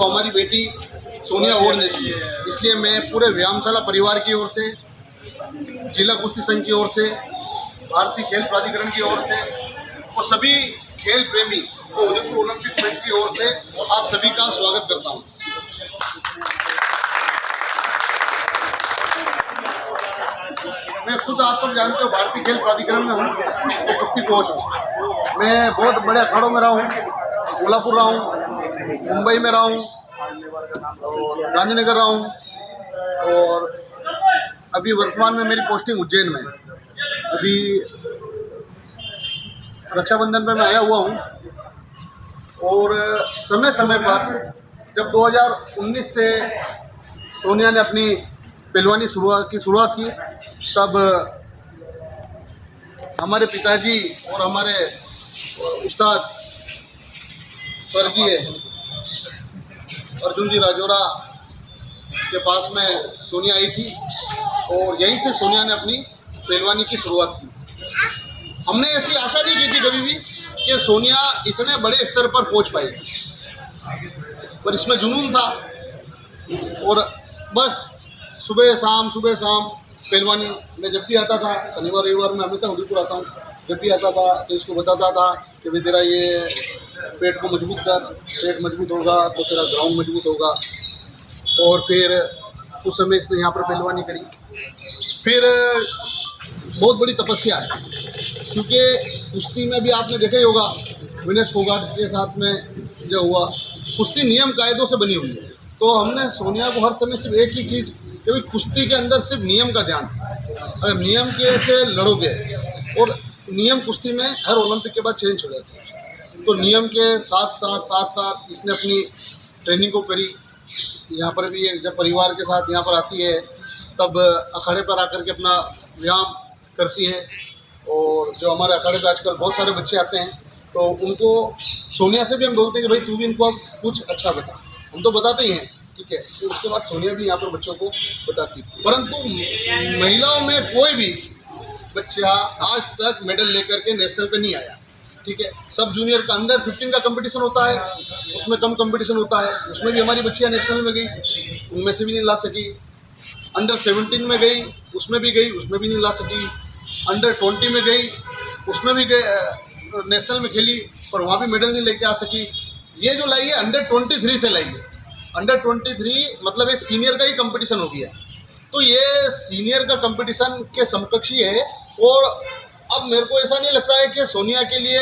हमारी बेटी सोनिया और ने दी, इसलिए मैं पूरे व्यायामशाला परिवार की ओर से, जिला कुश्ती संघ की ओर से, भारतीय खेल प्राधिकरण की ओर से और सभी खेल प्रेमी और उदयपुर ओलंपिक संघ की ओर से आप सभी का स्वागत करता हूं। मैं खुद आप सब जानते हो भारतीय खेल प्राधिकरण में हूँ, तो कुश्ती कोच हूँ। मैं बहुत बड़े अखाड़ों में रहा हूँ, सोलापुर रहा हूँ, मुंबई में रहा हूँ, गांधीनगर रहा हूँ और अभी वर्तमान में मेरी पोस्टिंग उज्जैन में है। अभी रक्षाबंधन पे मैं आया हुआ हूँ और समय समय पर जब 2019 से सोनिया ने अपनी पहलवानी की शुरुआत की, तब हमारे पिताजी और हमारे उस्ताद स्वर्गीय अर्जुन जी राजौरा के पास में सोनिया आई थी और यहीं से सोनिया ने अपनी पहलवानी की शुरुआत की। हमने ऐसी आशा नहीं की थी कभी भी कि सोनिया इतने बड़े स्तर पर पहुंच पाएगी, पर इसमें जुनून था और बस सुबह शाम पहलवानी में जब भी आता था, शनिवार रविवार में हमेशा उदयपुर आता हूँ, जब भी आता था तो इसको बताता था कि भाई तेरा ये पेट को मजबूत कर, पेट मजबूत होगा तो तेरा ग्राउंड मजबूत होगा। और फिर उस समय इसने यहाँ पर पहलवानी करी। फिर बहुत बड़ी तपस्या है, क्योंकि कुश्ती में भी आपने देखा ही होगा विनेश फोगाट के साथ में जो हुआ, कुश्ती नियम कायदों से बनी हुई है। तो हमने सोनिया को हर समय सिर्फ एक ही चीज़ कि भाई कुश्ती के अंदर सिर्फ नियम का ध्यान, अगर नियम के से लड़ोगे, और नियम कुश्ती में हर ओलंपिक के बाद चेंज हो जाते हैं, तो नियम के साथ साथ इसने अपनी ट्रेनिंग को करी। यहाँ पर भी जब परिवार के साथ यहाँ पर आती है तब अखाड़े पर आकर के अपना व्यायाम करती है। और जो हमारे अखाड़े पर आजकल बहुत सारे बच्चे आते हैं तो उनको सोनिया से भी हम बोलते हैं कि भाई तू भी इनको अब कुछ अच्छा बता। हम तो बताते ही हैं, ठीक है, तो उसके बाद सोनिया भी यहाँ पर बच्चों को बताती है। परंतु महिलाओं में कोई भी बच्चा आज तक मेडल लेकर के नेशनल पे नहीं आया, ठीक है। सब जूनियर का अंडर 15 का कंपटीशन होता है, उसमें कम कंपटीशन होता है, उसमें भी हमारी बच्चियाँ नेशनल में गई, उनमें से भी नहीं ला सकी। अंडर 17 में गई, उसमें भी नहीं ला सकी। अंडर 20 में गई, उसमें भी नेशनल में खेली, पर वहाँ भी मेडल नहीं लेके आ सकी। ये जो लाई है अंडर 23 से लाई है। अंडर 23 मतलब एक सीनियर का ही कंपटीशन हो गया, तो ये सीनियर का कंपटीशन के समकक्षी है। और अब मेरे को ऐसा नहीं लगता है कि सोनिया के लिए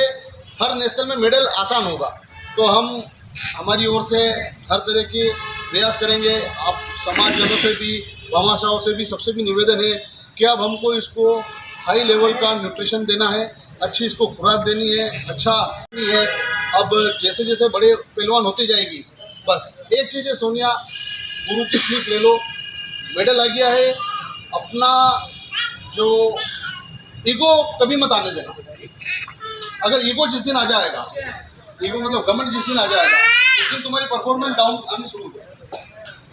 हर नेशनल में मेडल आसान होगा, तो हम हमारी ओर से हर तरह के प्रयास करेंगे। आप समाजजनों से भी, भामाशाहों से भी, सबसे भी निवेदन है कि अब हमको इसको हाई लेवल का न्यूट्रिशन देना है, अच्छी इसको खुराक देनी है, अच्छा है। अब जैसे जैसे बड़े पहलवान होती जाएगी, बस एक चीज़ है सोनिया, गुरु की सीख ले लो, मेडल आ गया है, अपना जो ईगो कभी मत आने देना। अगर ईगो जिस दिन आ जाएगा, ईगो मतलब घमंड जिस दिन आ जाएगा, उस दिन तुम्हारी परफॉर्मेंस डाउन आनी शुरू हो जाएगी।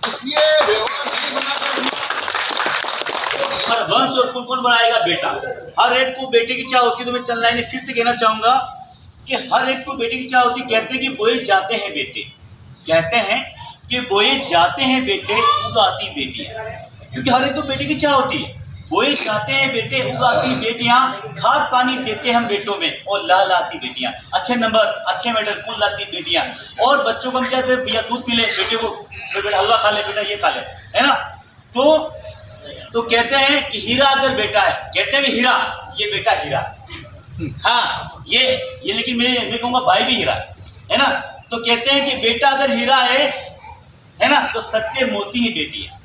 इसलिए व्यवहार ये बनाकर और वंश और कुल कौन बढ़ाएगा? बेटा। हर एक को बेटे की चाह होती है। तो मैं चंद लाइनें फिर से कहना चाहूंगा कि हर एक को बेटे की चाह होती है। कहते हैं कि बोए जाते हैं बेटे, कहते हैं कि बोए जाते हैं बेटे, उगाती बेटियां। क्योंकि हर एक को बेटे की चाह होती है। बोए जाते हैं बेटे, उगाती बेटियां, खाद पानी देते हम बेटों में और लाती बेटियां। अच्छे नंबर, अच्छे मेडल, फूल लाती बेटियां। और बच्चों को हम क्या कहते हैं? भैया दूध पी ले, बेटे को बेटा हलवा खा ले, बेटा ये खा ले, है ना। तो कहते हैं कि हीरा अगर बेटा है, कहते हैं हीरा, ये बेटा हीरा, हाँ ये लेकिन मैं कहूँगा भाई भी हीरा है ना। तो कहते हैं कि बेटा अगर हीरा है ना, तो सच्चे मोती ही बेटी है।